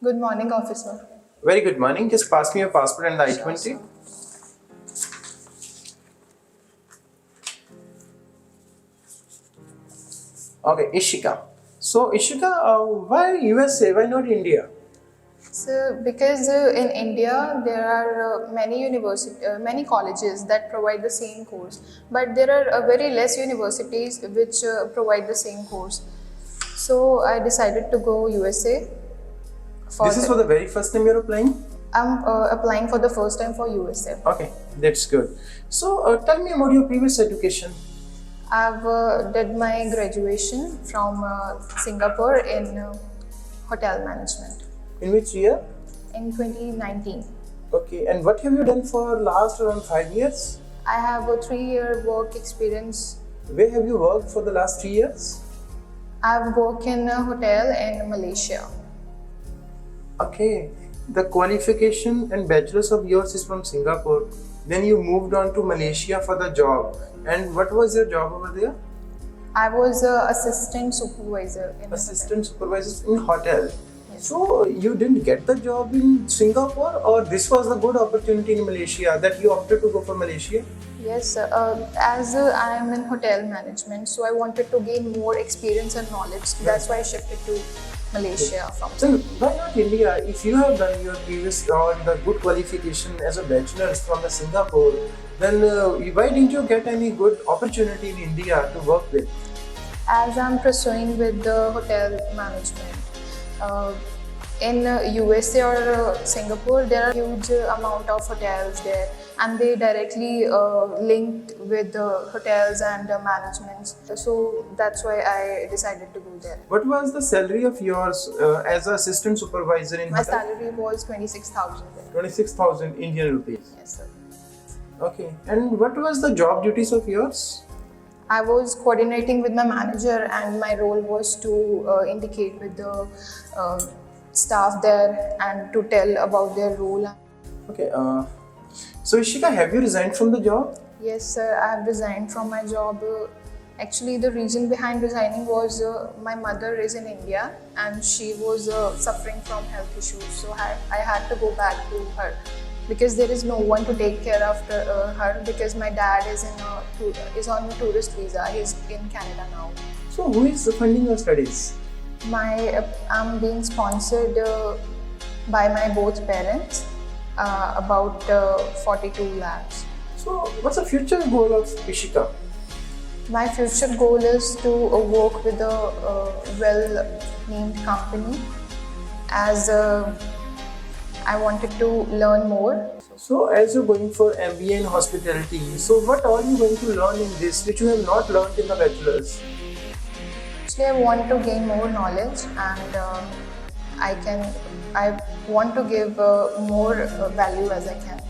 Good morning, officer. Very good morning. Just pass me your passport and the I-20. Sure. Okay, Ishika. So, Ishika, why USA? Why not India? So, because in India there are many colleges that provide the same course, but there are very less universities which provide the same course. So, I decided to go USA. This is for the very first time you're applying? I'm applying for the first time for USA. Okay, that's good. So, tell me about your previous education. I've did my graduation from Singapore in hotel management In which year? in 2019. Okay, and what have you done for last around 5 years? I have a 3-year work experience. Where have you worked for the last 3 years? I've worked in a hotel in Malaysia. Okay, the qualification and bachelor's of yours is from Singapore. Then you moved on to Malaysia for the job. And what was your job over there? I was an assistant supervisor in a Assistant supervisor in hotel. Yes. So you didn't get the job in Singapore, or this was a good opportunity in Malaysia that you opted to go for Malaysia? hotel. Yes, as I am in hotel management, so I wanted to gain more experience and knowledge. That's why I shifted to Malaysia from. So why not India? If you have done your previous or the good qualification as a bachelor's from the Singapore, then why didn't you get any good opportunity in India to work with? As I'm pursuing with the hotel management, uh, in USA or Singapore, there are huge amount of hotels there, and they directly linked with the hotels and managements. So that's why I decided to go there. What was the salary of yours as an assistant supervisor in My hotel? salary was 26,000 there. 26,000 Indian rupees. Yes, sir. Okay. And what was the job duties of yours? I was coordinating with my manager, and my role was to indicate with the staff there and to tell about their role. Okay. So Ishika, have you resigned from the job? Yes, sir. I have resigned from my job. Actually, the reason behind resigning was my mother is in India and she was suffering from health issues. So I had to go back to her because there is no one to take care of her because my dad is on a tourist visa. He's in Canada now. So who is funding your studies? I'm being sponsored by my both parents, about 42 lakhs. So what's the future goal of Ishika? My future goal is to work with a well-named company, as I wanted to learn more. So as you're going for MBA in hospitality, so what are you going to learn in this which you have not learned in the bachelor's? Actually, I want to gain more knowledge, and I want to give more value as I can.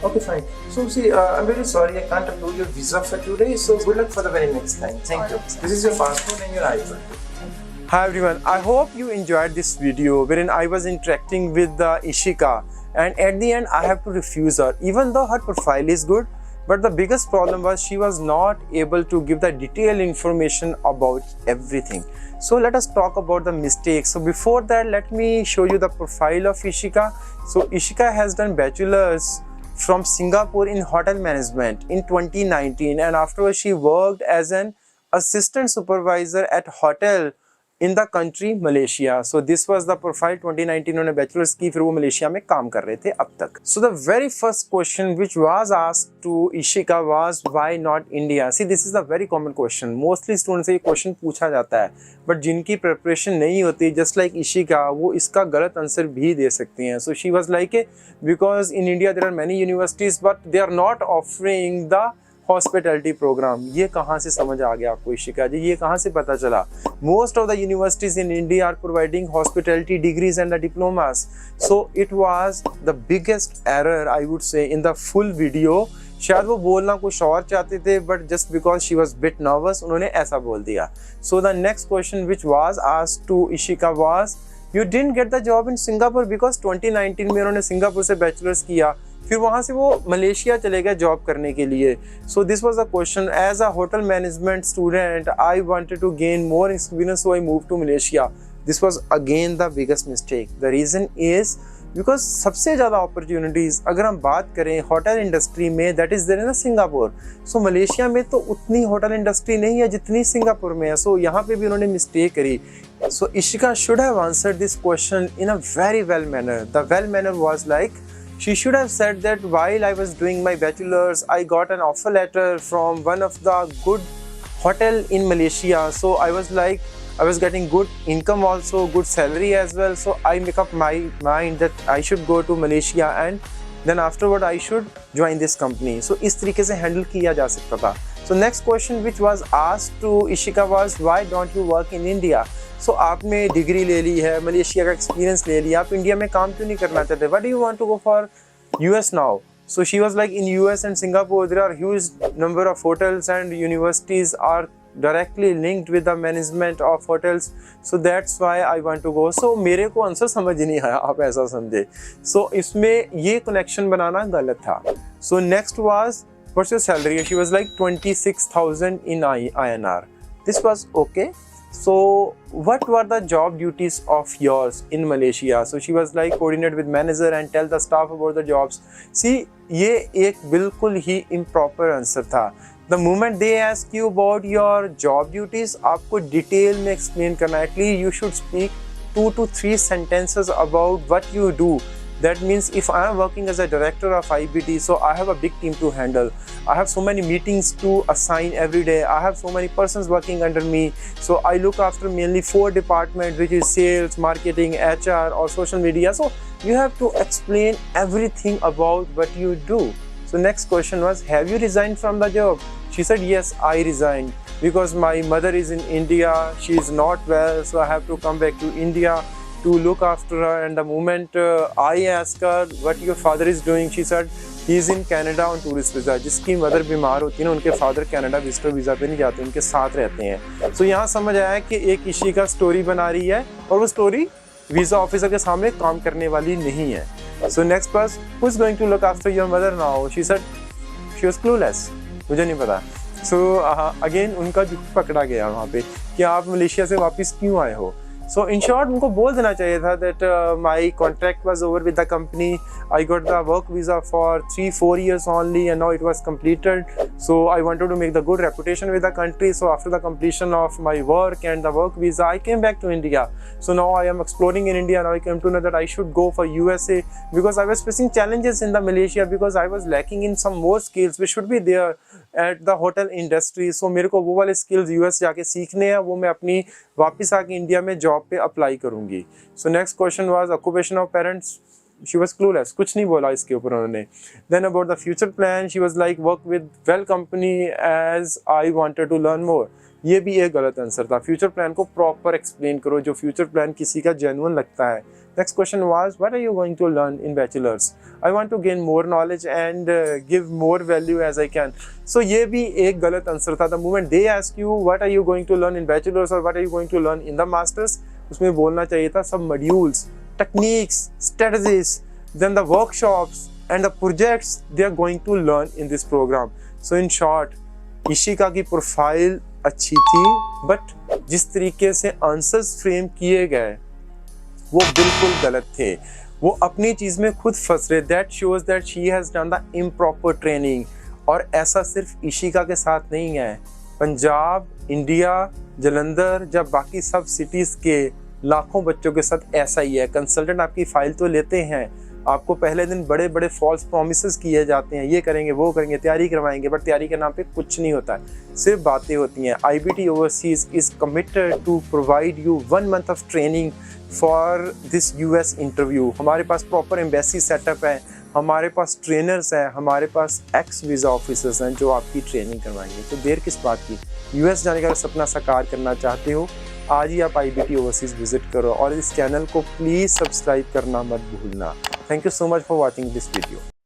Okay, fine. So see, I'm very sorry I can't approve your visa for today. So good luck for the very next time. Thank you. This is your passport and your I-20. Hi everyone. I hope you enjoyed this video wherein I was interacting with Ishika, and at the end I have to refuse her, even though her profile is good. But the biggest problem was she was not able to give the detailed information about everything. So let us talk about the mistakes. So before that, let me show you the profile of Ishika. So Ishika has done bachelor's from Singapore in hotel management in 2019, and afterwards she worked as an assistant supervisor at hotel in the country Malaysia. So this was the profile. 2019 उन्होंने bachelor's की, फिर वो Malaysia में काम कर रहे थे अब तक. So the very first question which was asked to Ishika was why not India? See, this is a very common question. Mostly students से ये question पूछा जाता है, but जिनकी preparation नहीं होती, just like Ishika, वो इसका गलत आंसर भी दे सकती हैं. So she was like, because in India there are many universities, but they are not offering the hospitality programme. ये कहाँ से समझ आ गया आपको इशिका जी? ये कहाँ से पता चला? Most of the universities in India are providing hospitality degrees and the diplomas. So it was the biggest error I would say in the full video. शायद वो बोलना कुछ और चाहते थे, but just because she was bit nervous उन्होंने ऐसा बोल दिया. So the next question which was asked to Ishika was, you didn't get the job in Singapore because 2019 में उन्होंने सिंगापुर से बैचलर्स किया, फिर वहाँ से वो मलेशिया चले गए जॉब करने के लिए. So this was the question. As a hotel management student I wanted to gain more experience, so I move to Malaysia. This was again the biggest mistake. The reason is because सबसे ज़्यादा opportunities अगर हम बात करें hotel industry में, that is there in Singapore. So Malaysia में तो उतनी होटल इंडस्ट्री नहीं है जितनी सिंगापुर में है. सो यहाँ पे भी उन्होंने मिस्टेक करी. So Ishika should have answered this question in a very well manner. The well manner was like she should have said that while I was doing my bachelor's, I got an offer letter from one of the good hotel in Malaysia. So I was like, I was getting good income also, good salary as well. So I make up my mind that I should go to Malaysia and then afterward I should join this company. So इस तरीके से handle किया जा सकता था. So next question which was asked to Ishika was, why don't you work in India? So आपने degree ले ली है, मलेशिया का एक्सपीरियंस ले लिया, आप इंडिया में काम क्यों नहीं करना चाहते? Why do you want to go for US now? So she was like, in US and Singapore there are huge number of hotels and universities are directly linked with the management of hotels, so that's why I want to go. So मेरे को answer समझ ही नहीं आया, आप ऐसा समझे. So इसमें ये कनेक्शन बनाना गलत था. So next was, what's your salary? She was like 26,000 in INR. This was okay. So what were the job duties of yours in Malaysia? So she was like, coordinate with manager and tell the staff about the jobs. See, ये एक बिल्कुल ही improper answer था. The moment they ask you about your job duties, आपको detail में explain करना. At least you should speak 2 to 3 sentences about what you do. That means if I am working as a director of IBT, so I have a big team to handle. I have so many meetings to assign every day. I have so many persons working under me. So I look after mainly 4 departments, which is sales, marketing, HR or social media. So you have to explain everything about what you do. So next question was, have you resigned from the job? She said, yes, I resigned because my mother is in India. She is not well, so I have to come back to India to look after her. And the moment I asked her what your father is doing, she said he is in Canada on tourist visa. जिसकी mother बीमार होती है ना, उनके father Canada visitor visa पे नहीं जाते, उनके साथ रहते हैं. So यहाँ समझ आया कि एक इशिका स्टोरी बना रही है और वो स्टोरी वीज़ा ऑफिसर के सामने काम करने वाली नहीं है. So next was, who is going to look after your mother now? She said she was clueless. मुझे नहीं पता. So again उनका जुट पकड़ा गया वहाँ पे कि आप मलेशिया से वापस क्यों आए हो. So in short उनको बोल देना चाहिए था that my contract was over with the company. I got the work visa for 3-4 years only and now it was completed. So I wanted to make the good reputation with the country. So after the completion of my work and the work visa, I came back to India. So now I am exploring in India. Now I came to know that I should go for USA because I was facing challenges in the Malaysia because I was lacking in some more skills which should be there at the hotel industry. So मेरे को वो वाले skills US जाके सीखने हैं, वो मैं अपनी वापस आके इंडिया में जॉब पे अप्लाई करूंगी. So next question was occupation of parents. She was clueless, कुछ नहीं बोला इसके ऊपर उन्होंने. Then about the future plan, she was like work with well company as I wanted to learn more. ये भी एक गलत आंसर था. फ्यूचर प्लान को प्रॉपर एक्सप्लेन करो जो फ्यूचर प्लान किसी का जेन्युइन लगता है. Next question was, what are you going to learn in bachelor's? I want to gain more knowledge and give more value as I can. So ये भी एक गलत आंसर था. The moment they ask you what are you going to learn in bachelor's or what are you going to learn in the masters, उसमें बोलना चाहिए था सब modules, techniques, strategies, then the workshops and the projects they are going to learn in this program. So in short, Ishika की profile अच्छी थी, but जिस तरीके से आंसर्स फ्रेम किए गए वो बिल्कुल गलत थे. वो अपनी चीज़ में खुद फंस रहे. That shows that she has done the improper training. और ऐसा सिर्फ इशिका के साथ नहीं है, पंजाब, इंडिया, जलंधर, जब बाकी सब सिटीज़ के लाखों बच्चों के साथ ऐसा ही है. कंसल्टेंट आपकी फ़ाइल तो लेते हैं, आपको पहले दिन बड़े बड़े फॉल्स प्रोमिसेस किए जाते हैं, ये करेंगे वो करेंगे, तैयारी करवाएंगे, बट तैयारी के नाम पे कुछ नहीं होता है, सिर्फ बातें होती हैं. IBT Overseas is committed to provide you 1 month of training for this US interview. हमारे पास प्रॉपर एम्बेसी सेटअप है, हमारे पास ट्रेनर्स हैं, हमारे पास एक्स वीज़ा ऑफिसर्स हैं जो आपकी ट्रेनिंग करवाएंगे. तो देर किस बात की, US जाने का सपना साकार करना चाहते हो, आज ही आप IBT Overseas विजिट करो और इस चैनल को प्लीज़ सब्सक्राइब करना मत भूलना. Thank you so much for watching this video.